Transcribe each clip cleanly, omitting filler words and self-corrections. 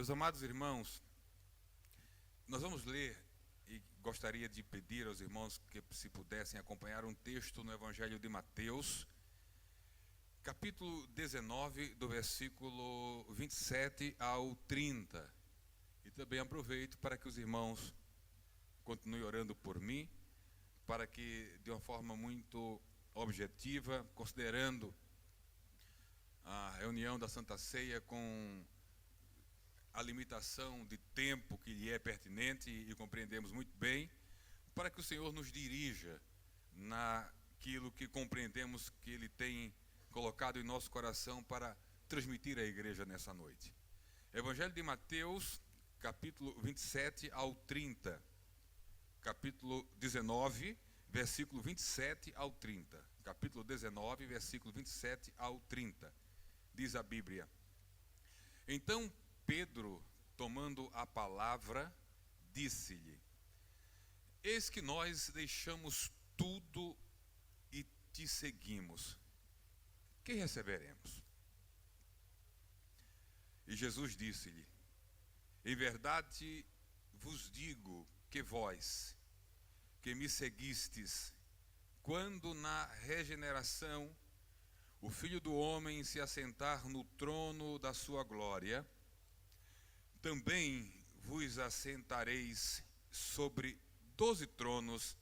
Meus amados irmãos, nós vamos ler e gostaria de pedir aos irmãos que se pudessem acompanhar um texto no Evangelho de Mateus, capítulo 19, do versículo 27 ao 30. E também aproveito para que os irmãos continuem orando por mim, para que de uma forma muito objetiva, considerando a reunião da Santa Ceia com a limitação de tempo que lhe é pertinente, e compreendemos muito bem, para que o Senhor nos dirija naquilo que compreendemos que Ele tem colocado em nosso coração para transmitir à igreja nessa noite. Evangelho de Mateus, capítulo 27 ao 30. Capítulo 19, versículo 27 ao 30. Capítulo 19, versículo 27 ao 30. Diz a Bíblia: Então Pedro, tomando a palavra, disse-lhe: Eis que nós deixamos tudo e te seguimos. Que receberemos? E Jesus disse-lhe: Em verdade vos digo que vós, que me seguistes, quando na regeneração o Filho do Homem se assentar no trono da sua glória, também vos assentareis sobre 12 tronos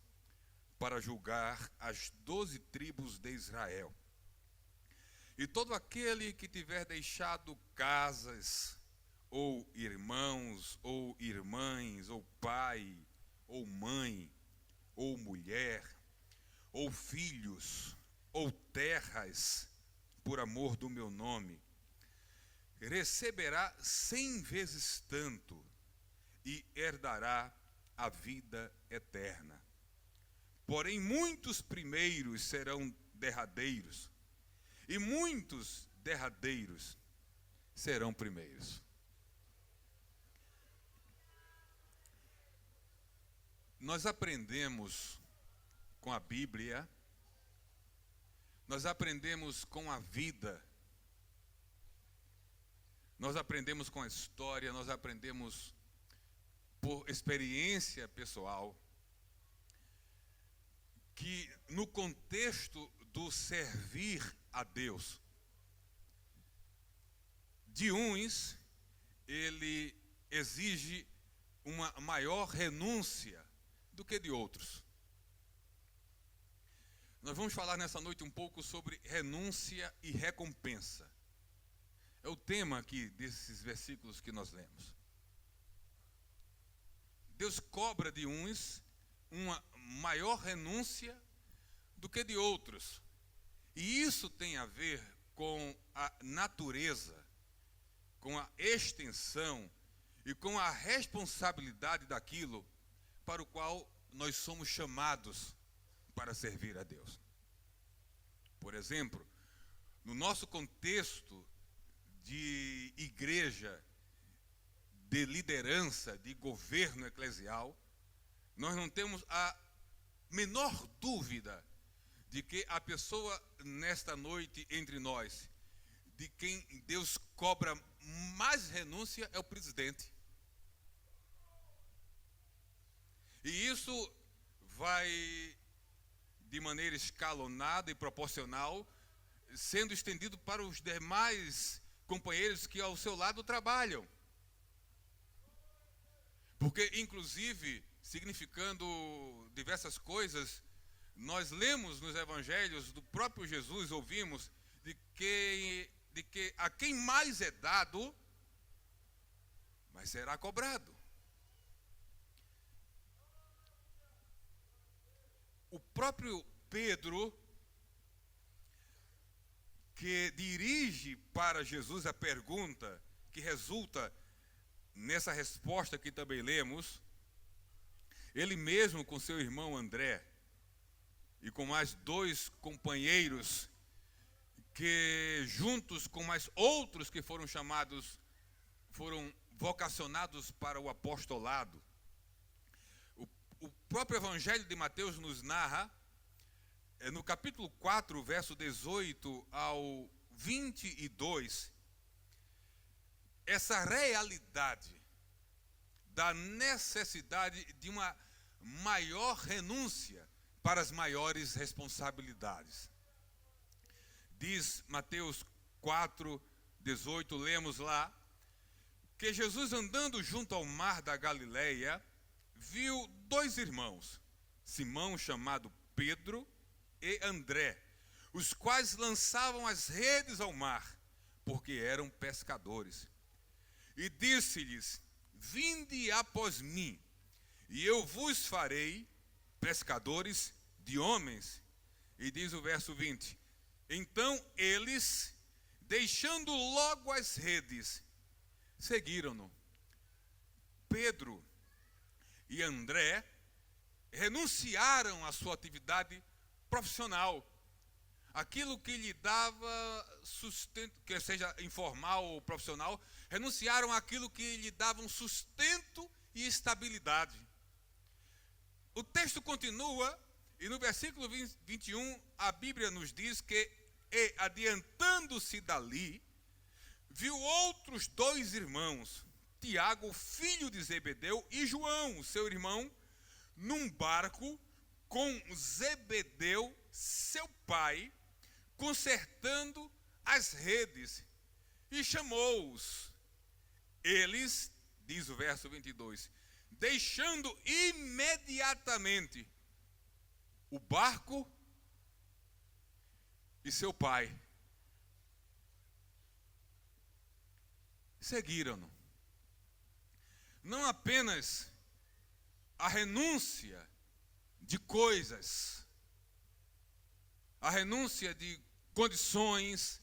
para julgar as 12 tribos de Israel. E todo aquele que tiver deixado casas, ou irmãos, ou irmãs, ou pai, ou mãe, ou mulher, ou filhos, ou terras, por amor do meu nome, receberá 100 vezes tanto e herdará a vida eterna. Porém, muitos primeiros serão derradeiros, e muitos derradeiros serão primeiros. Nós aprendemos com a Bíblia, nós aprendemos com a vida, nós aprendemos com a história, nós aprendemos por experiência pessoal, que no contexto do servir a Deus, de uns, ele exige uma maior renúncia do que de outros. Nós vamos falar nessa noite um pouco sobre renúncia e recompensa. É o tema aqui desses versículos que nós lemos. Deus cobra de uns uma maior renúncia do que de outros. E isso tem a ver com a natureza, com a extensão e com a responsabilidade daquilo para o qual nós somos chamados para servir a Deus. Por exemplo, no nosso contexto de igreja, de liderança, de governo eclesial, nós não temos a menor dúvida de que a pessoa nesta noite entre nós, de quem Deus cobra mais renúncia, é o presidente. E isso vai, de maneira escalonada e proporcional, sendo estendido para os demais companheiros que ao seu lado trabalham. Porque, inclusive, significando diversas coisas, nós lemos nos evangelhos do próprio Jesus, ouvimos, de que a quem mais é dado, mas será cobrado. O próprio Pedro, que dirige para Jesus a pergunta que resulta nessa resposta que também lemos, ele mesmo com seu irmão André e com mais 2 companheiros, que juntos com mais outros que foram chamados, foram vocacionados para o apostolado. O próprio Evangelho de Mateus nos narra, no capítulo 4, verso 18 ao 22, essa realidade da necessidade de uma maior renúncia para as maiores responsabilidades. Diz Mateus 4:18, lemos lá, que Jesus, andando junto ao mar da Galileia, viu dois irmãos, Simão, chamado Pedro, e André, os quais lançavam as redes ao mar, porque eram pescadores. E disse-lhes: vinde após mim, e eu vos farei pescadores de homens. E diz o verso 20, então eles, deixando logo as redes, seguiram-no. Pedro e André renunciaram à sua atividade profissional, aquilo que lhe dava sustento, que seja informal ou profissional, renunciaram àquilo que lhe dava um sustento e estabilidade. O texto continua, e no versículo 21, a Bíblia nos diz que, e adiantando-se dali, viu outros dois irmãos, Tiago, filho de Zebedeu, e João, seu irmão, num barco com Zebedeu, seu pai, consertando as redes, e chamou-os. Eles, diz o verso 22, deixando imediatamente o barco e seu pai, seguiram-no. Não apenas a renúncia de coisas, a renúncia de condições,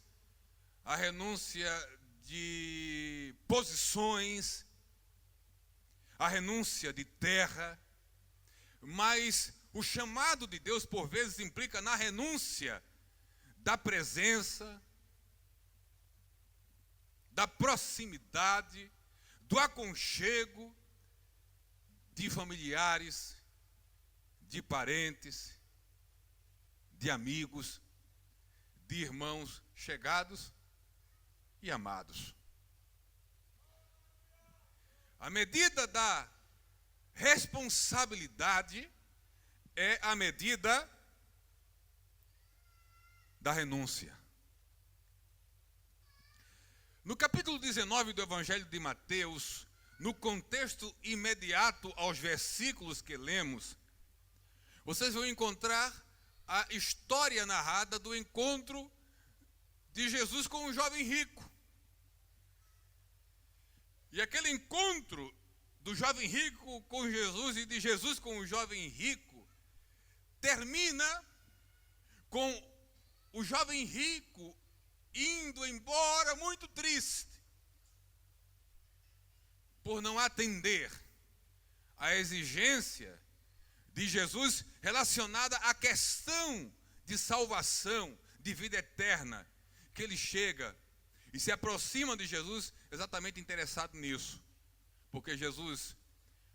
a renúncia de posições, a renúncia de terra, mas o chamado de Deus por vezes implica na renúncia da presença, da proximidade, do aconchego de familiares, de parentes, de amigos, de irmãos chegados e amados. A medida da responsabilidade é a medida da renúncia. No capítulo 19 do Evangelho de Mateus, no contexto imediato aos versículos que lemos, vocês vão encontrar a história narrada do encontro de Jesus com um jovem rico. E aquele encontro do jovem rico com Jesus e de Jesus com o jovem rico termina com o jovem rico indo embora muito triste por não atender à exigência de Jesus relacionada à questão de salvação, de vida eterna, que ele chega e se aproxima de Jesus exatamente interessado nisso. Porque Jesus,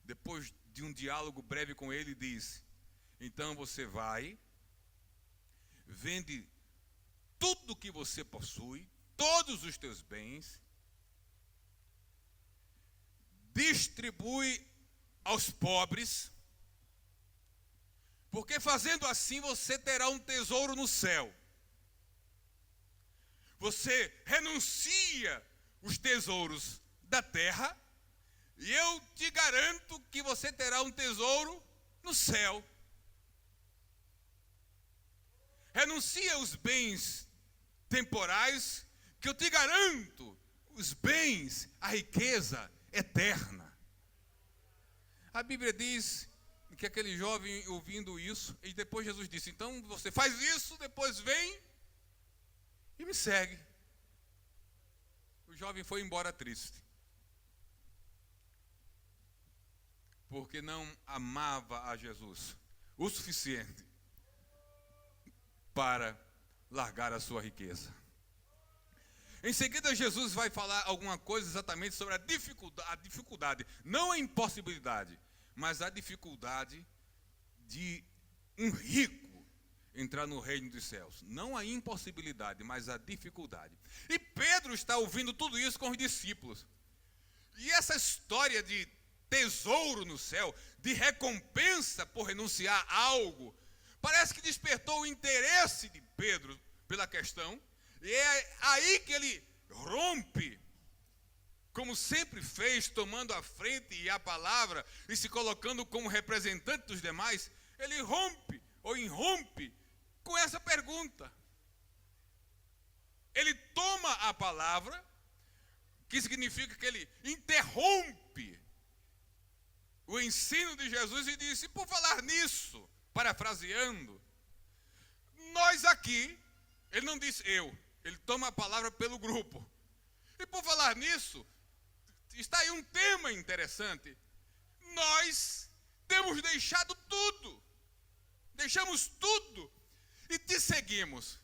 depois de um diálogo breve com ele, diz: então você vai, vende tudo que você possui, todos os teus bens, distribui aos pobres, porque fazendo assim você terá um tesouro no céu. Você renuncia os tesouros da terra e eu te garanto que você terá um tesouro no céu. Renuncia os bens temporais, que eu te garanto os bens, a riqueza eterna. A Bíblia diz que aquele jovem, ouvindo isso, e depois Jesus disse: então você faz isso, depois vem e me segue. O jovem foi embora triste, porque não amava a Jesus o suficiente para largar a sua riqueza. Em seguida, Jesus vai falar alguma coisa exatamente sobre a dificuldade, não a impossibilidade, mas a dificuldade de um rico entrar no reino dos céus. Não a impossibilidade, mas a dificuldade. E Pedro está ouvindo tudo isso com os discípulos. E essa história de tesouro no céu, de recompensa por renunciar a algo, parece que despertou o interesse de Pedro pela questão. E é aí que ele rompe, como sempre fez, tomando a frente e a palavra e se colocando como representante dos demais. Ele rompe ou irrompe com essa pergunta. Ele toma a palavra, que significa que ele interrompe o ensino de Jesus e disse: por falar nisso, parafraseando, nós aqui, ele não disse eu, ele toma a palavra pelo grupo. E por falar nisso, está aí um tema interessante. Nós temos deixado tudo, deixamos tudo e te seguimos.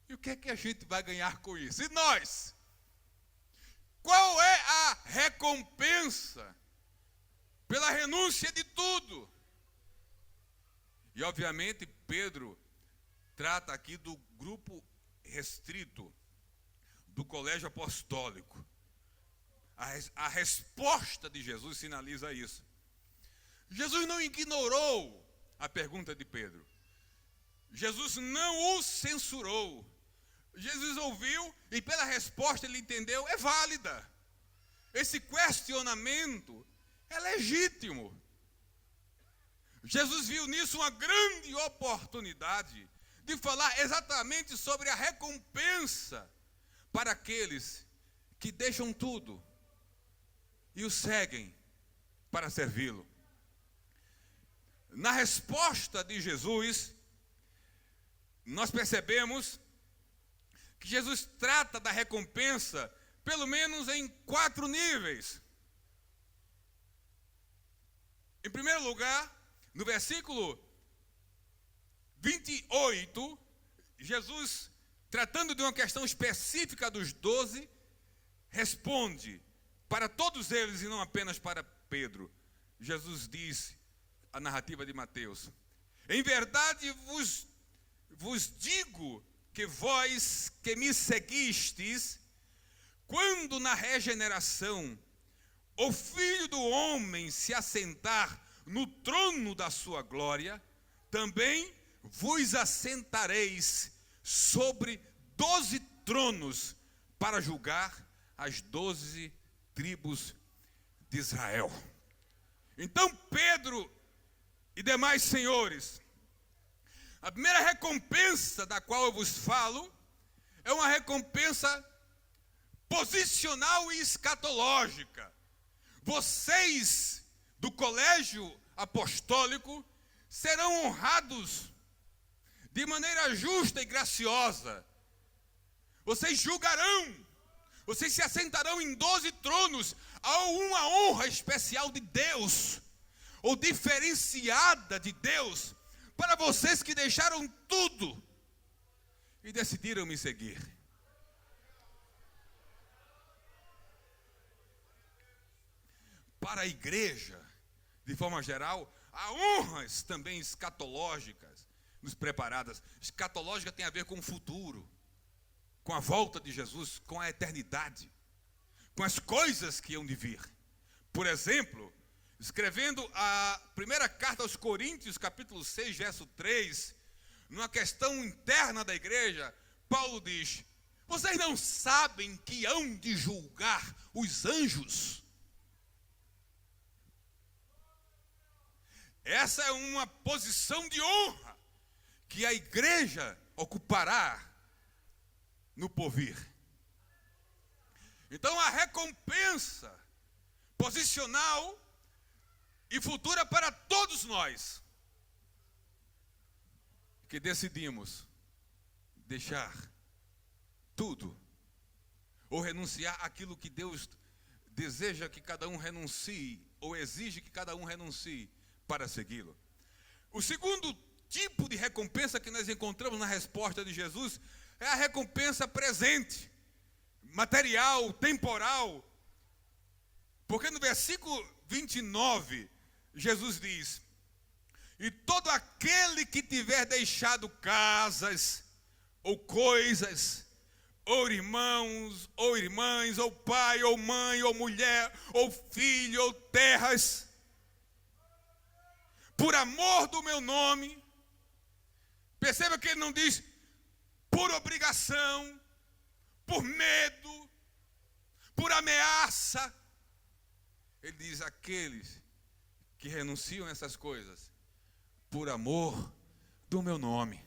E o que é que a gente vai ganhar com isso? E nós? Qual é a recompensa pela renúncia de tudo? E obviamente Pedro trata aqui do grupo restrito do colégio apostólico. A resposta de Jesus sinaliza isso. Jesus não ignorou a pergunta de Pedro. Jesus não o censurou. Jesus ouviu e pela resposta ele entendeu, é válida. Esse questionamento é legítimo. Jesus viu nisso uma grande oportunidade de falar exatamente sobre a recompensa para aqueles que deixam tudo e o seguem para servi-lo. Na resposta de Jesus, nós percebemos que Jesus trata da recompensa pelo menos em 4 níveis. Em primeiro lugar, no versículo 28, Jesus, tratando de uma questão específica dos 12, responde para todos eles e não apenas para Pedro. Jesus disse, a narrativa de Mateus: em verdade vos digo que vós que me seguistes, quando na regeneração o Filho do Homem se assentar no trono da sua glória, também vos assentareis sobre 12 tronos para julgar as 12 tribos de Israel. Então Pedro e demais senhores, a primeira recompensa da qual eu vos falo é uma recompensa posicional e escatológica. Vocês do colégio apostólico serão honrados de maneira justa e graciosa. Vocês julgarão, vocês se assentarão em 12 tronos. Há uma honra especial de Deus, ou diferenciada de Deus, para vocês que deixaram tudo e decidiram me seguir. Para a igreja, de forma geral, há honras também escatológicas nos preparadas. Escatológica tem a ver com o futuro, com a volta de Jesus, com a eternidade, com as coisas que hão de vir. Por exemplo, escrevendo a primeira carta aos Coríntios, capítulo 6, verso 3, numa questão interna da igreja, Paulo diz: vocês não sabem que hão de julgar os anjos? Essa é uma posição de honra que a igreja ocupará no porvir. Então a recompensa posicional e futura para todos nós que decidimos deixar tudo ou renunciar àquilo que Deus deseja que cada um renuncie ou exige que cada um renuncie para segui-lo. O segundo tipo de recompensa que nós encontramos na resposta de Jesus é a recompensa presente, material, temporal. Porque no versículo 29, Jesus diz: e todo aquele que tiver deixado casas ou coisas ou irmãos, ou irmãs, ou pai, ou mãe, ou mulher, ou filho, ou terras, por amor do meu nome. Perceba que ele não diz por obrigação, por medo, por ameaça. Ele diz aqueles que renunciam a essas coisas por amor do meu nome.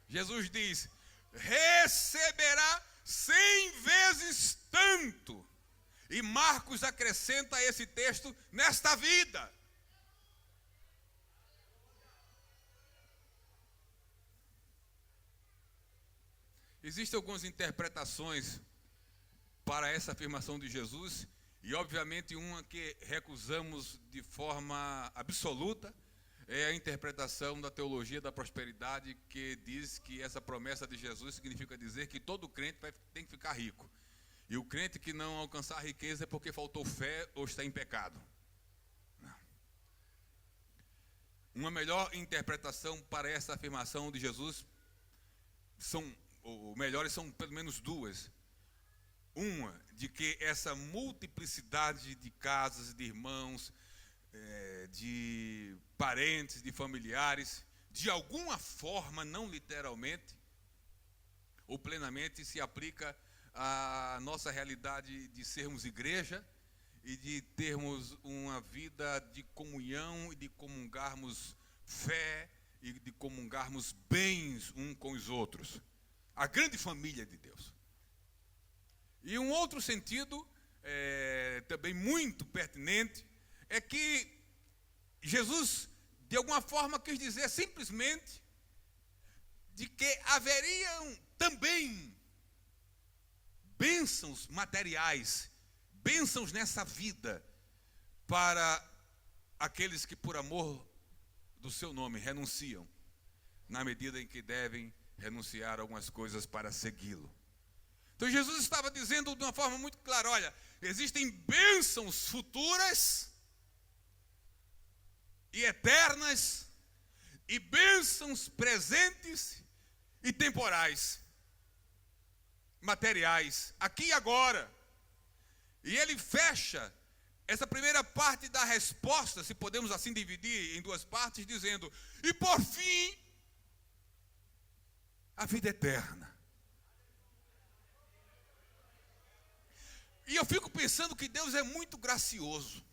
Jesus diz: receberá 100 vezes tanto. E Marcos acrescenta a esse texto: nesta vida. Existem algumas interpretações para essa afirmação de Jesus, e obviamente uma que recusamos de forma absoluta é a interpretação da teologia da prosperidade, que diz que essa promessa de Jesus significa dizer que todo crente tem que ficar rico. E o crente que não alcançar a riqueza é porque faltou fé ou está em pecado. Não. Uma melhor interpretação para essa afirmação de Jesus melhores são pelo menos duas. Uma, de que essa multiplicidade de casas, de irmãos, de parentes, de familiares, de alguma forma, não literalmente ou plenamente, se aplica à nossa realidade de sermos igreja e de termos uma vida de comunhão e de comungarmos fé e de comungarmos bens uns com os outros. A grande família de Deus. E um outro sentido, também muito pertinente, é que Jesus, de alguma forma, quis dizer simplesmente de que haveriam também bênçãos materiais, bênçãos nessa vida, para aqueles que por amor do seu nome renunciam, na medida em que devem renunciar a algumas coisas para segui-lo. Então Jesus estava dizendo de uma forma muito clara: olha, existem bênçãos futuras e eternas, e bênçãos presentes e temporais, materiais, aqui e agora. E ele fecha essa primeira parte da resposta, se podemos assim dividir em duas partes, dizendo: e por fim, a vida eterna. E eu fico pensando que Deus é muito gracioso.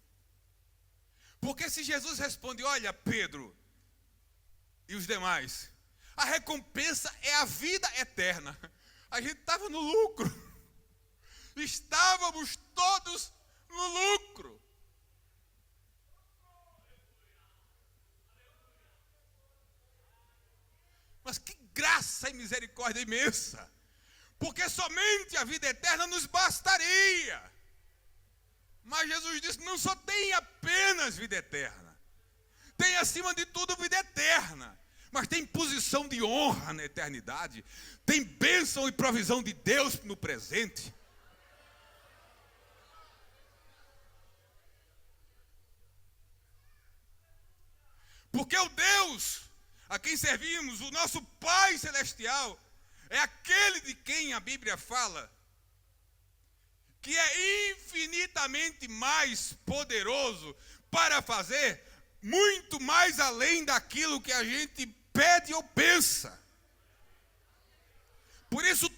Porque se Jesus responde: olha, Pedro e os demais, a recompensa é a vida eterna, a gente estava no lucro. Estávamos todos no lucro. Mas que graça e misericórdia imensa, porque somente a vida eterna nos bastaria. Mas Jesus disse: não só tem apenas vida eterna, tem acima de tudo vida eterna, mas tem posição de honra na eternidade, tem bênção e provisão de Deus no presente. Porque o Deus a quem servimos, o nosso Pai Celestial, é aquele de quem a Bíblia fala que é infinitamente mais poderoso para fazer muito mais além daquilo que a gente pede ou pensa. Por isso,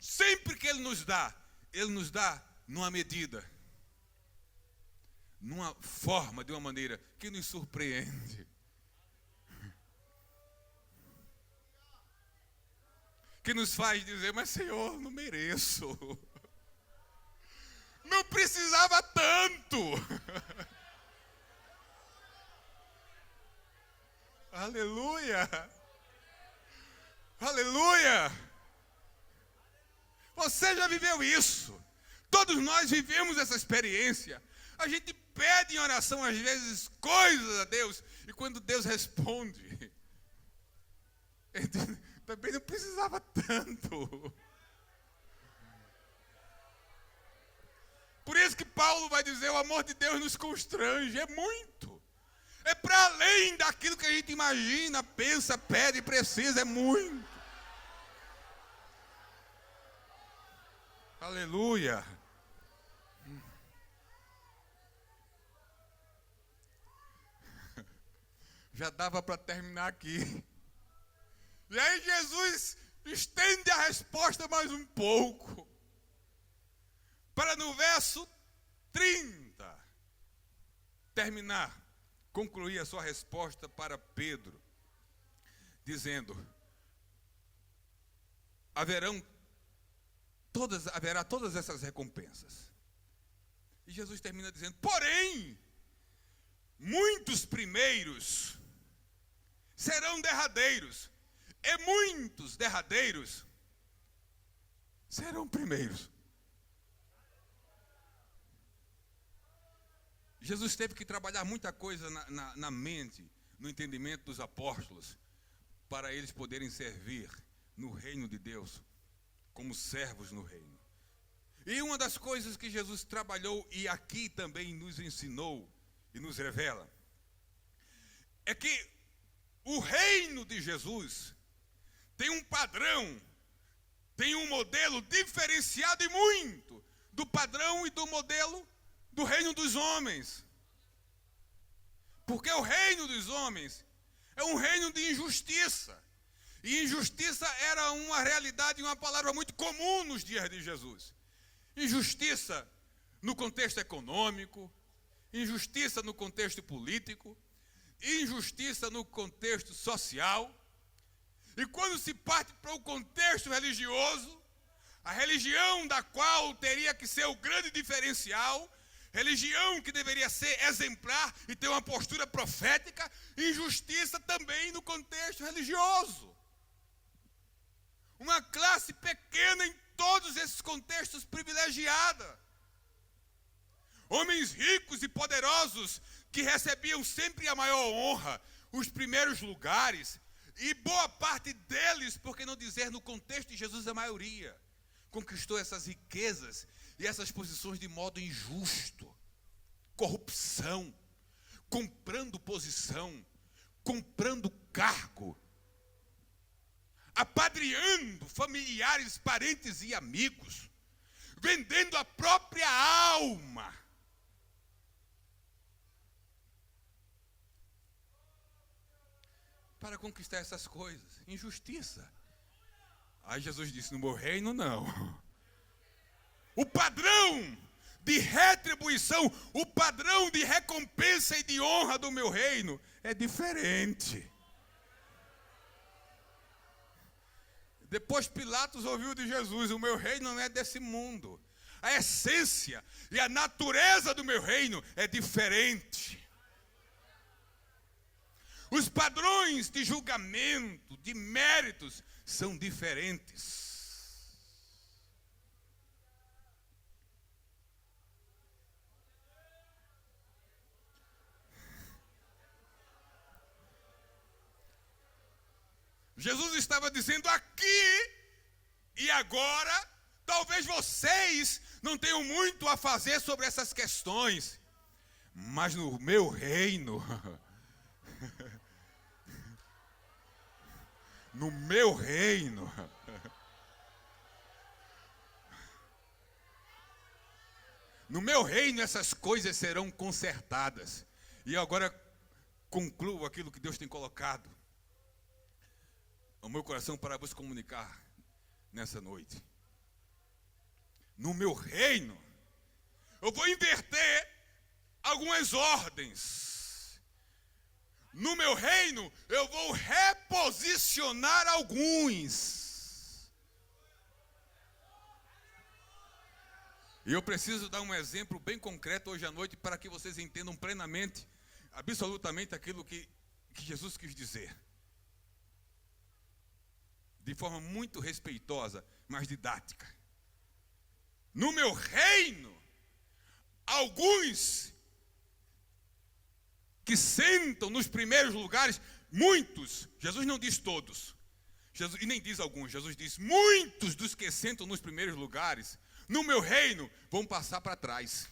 sempre que Ele nos dá numa medida, numa forma, de uma maneira que nos surpreende. Que nos faz dizer: mas Senhor, não mereço. Não precisava tanto. Aleluia. Aleluia. Você já viveu isso. Todos nós vivemos essa experiência. A gente pede em oração às vezes coisas a Deus, e quando Deus responde, também não precisava tanto. Por isso que Paulo vai dizer: o amor de Deus nos constrange, é muito. É para além daquilo que a gente imagina, pensa, pede, precisa, é muito. Aleluia. Já dava para terminar aqui. E aí Jesus estende a resposta mais um pouco. Para no verso 30 terminar, concluir a sua resposta para Pedro, dizendo: haverá todas essas recompensas. E Jesus termina dizendo: porém, muitos primeiros serão derradeiros, e muitos derradeiros serão primeiros. Jesus teve que trabalhar muita coisa na mente, no entendimento dos apóstolos, para eles poderem servir no reino de Deus, como servos no reino. E uma das coisas que Jesus trabalhou e aqui também nos ensinou e nos revela, é que o reino de Jesus tem um padrão, tem um modelo diferenciado e muito do padrão e do modelo do reino dos homens. Porque o reino dos homens é um reino de injustiça. E injustiça era uma realidade, uma palavra muito comum nos dias de Jesus. Injustiça no contexto econômico, injustiça no contexto político, injustiça no contexto social. E quando se parte para o contexto religioso, a religião da qual teria que ser o grande diferencial, religião que deveria ser exemplar e ter uma postura profética, injustiça também no contexto religioso. Uma classe pequena em todos esses contextos privilegiada. Homens ricos e poderosos que recebiam sempre a maior honra, os primeiros lugares, e boa parte deles, por que não dizer no contexto de Jesus a maioria, conquistou essas riquezas e essas posições de modo injusto. Corrupção, comprando posição, comprando cargo, apadrinhando familiares, parentes e amigos, vendendo a própria alma. Para conquistar essas coisas, injustiça. Aí Jesus disse: no meu reino não. O padrão de retribuição, o padrão de recompensa e de honra do meu reino é diferente. Depois Pilatos ouviu de Jesus: o meu reino não é desse mundo. A essência e a natureza do meu reino é diferente. Os padrões de julgamento, de méritos, são diferentes. Jesus estava dizendo aqui e agora, talvez vocês não tenham muito a fazer sobre essas questões, mas no meu reino, no meu reino, no meu reino essas coisas serão consertadas. E agora concluo aquilo que Deus tem colocado no meu coração para vos comunicar nessa noite. No meu reino, eu vou inverter algumas ordens. No meu reino, eu vou reposicionar alguns. E eu preciso dar um exemplo bem concreto hoje à noite para que vocês entendam plenamente, absolutamente aquilo que Jesus quis dizer. De forma muito respeitosa, mas didática. No meu reino, alguns que sentam nos primeiros lugares, muitos, Jesus não diz todos, Jesus, e nem diz alguns, Jesus diz muitos dos que sentam nos primeiros lugares, no meu reino, vão passar para trás.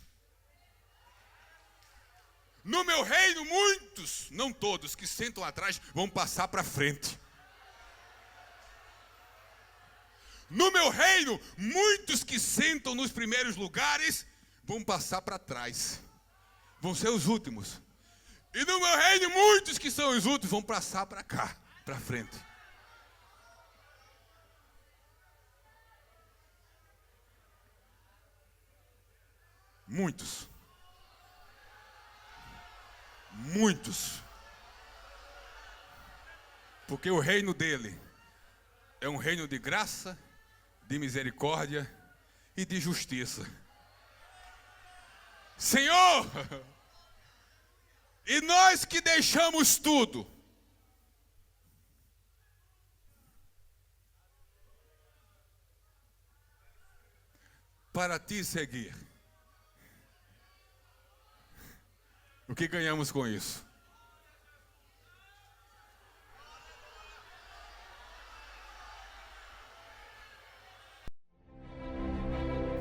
No meu reino, muitos, não todos, que sentam atrás vão passar para frente. No meu reino, muitos que sentam nos primeiros lugares vão passar para trás. Vão ser os últimos. E no meu reino, muitos que são os últimos vão passar para cá, para frente. Muitos. Muitos. Porque o reino dele é um reino de graça, de misericórdia e de justiça. Senhor, e nós que deixamos tudo, para te seguir, o que ganhamos com isso?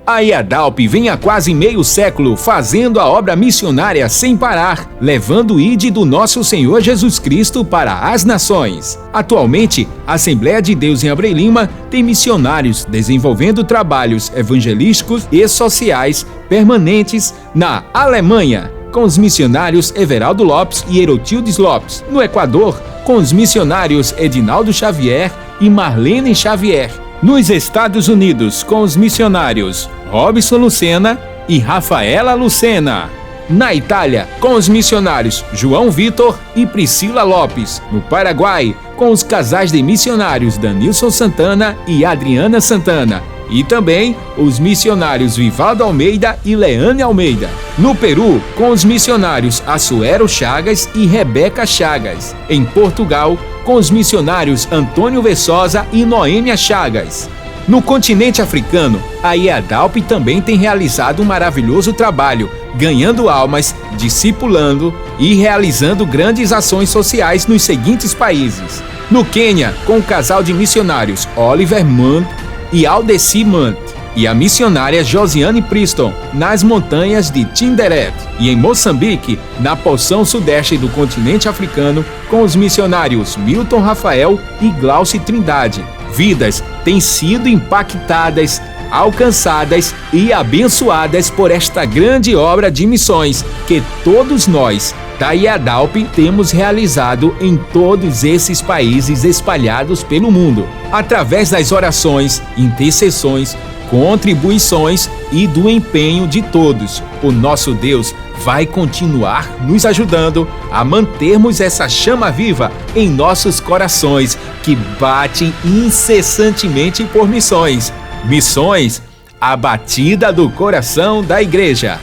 A EADALP vem há quase meio século fazendo a obra missionária sem parar, levando o ID do nosso Senhor Jesus Cristo para as nações. Atualmente, a Assembleia de Deus em Abreu Lima tem missionários desenvolvendo trabalhos evangelísticos e sociais permanentes na Alemanha, com os missionários Everaldo Lopes e Herotildes Lopes. No Equador, com os missionários Edinaldo Xavier e Marlene Xavier. Nos Estados Unidos, com os missionários Robson Lucena e Rafaela Lucena. Na Itália, com os missionários João Vitor e Priscila Lopes. No Paraguai, com os casais de missionários Danilson Santana e Adriana Santana. E também os missionários Vivaldo Almeida e Leane Almeida. No Peru, com os missionários Assuero Chagas e Rebeca Chagas. Em Portugal, com os missionários Antônio Vessosa e Noêmia Chagas. No continente africano, a EADALP também tem realizado um maravilhoso trabalho, ganhando almas, discipulando e realizando grandes ações sociais nos seguintes países. No Quênia, com o casal de missionários Oliver Munt e Aldeci Munt, e a missionária Josiane Priston, nas montanhas de Tinderet. E em Moçambique, na porção sudeste do continente africano, com os missionários Milton Rafael e Glauci Trindade. Vidas têm sido impactadas, alcançadas e abençoadas por esta grande obra de missões que todos nós, da EADALP, temos realizado em todos esses países espalhados pelo mundo, através das orações, intercessões, contribuições e do empenho de todos. O nosso Deus vai continuar nos ajudando a mantermos essa chama viva em nossos corações que batem incessantemente por missões. Missões, a batida do coração da igreja.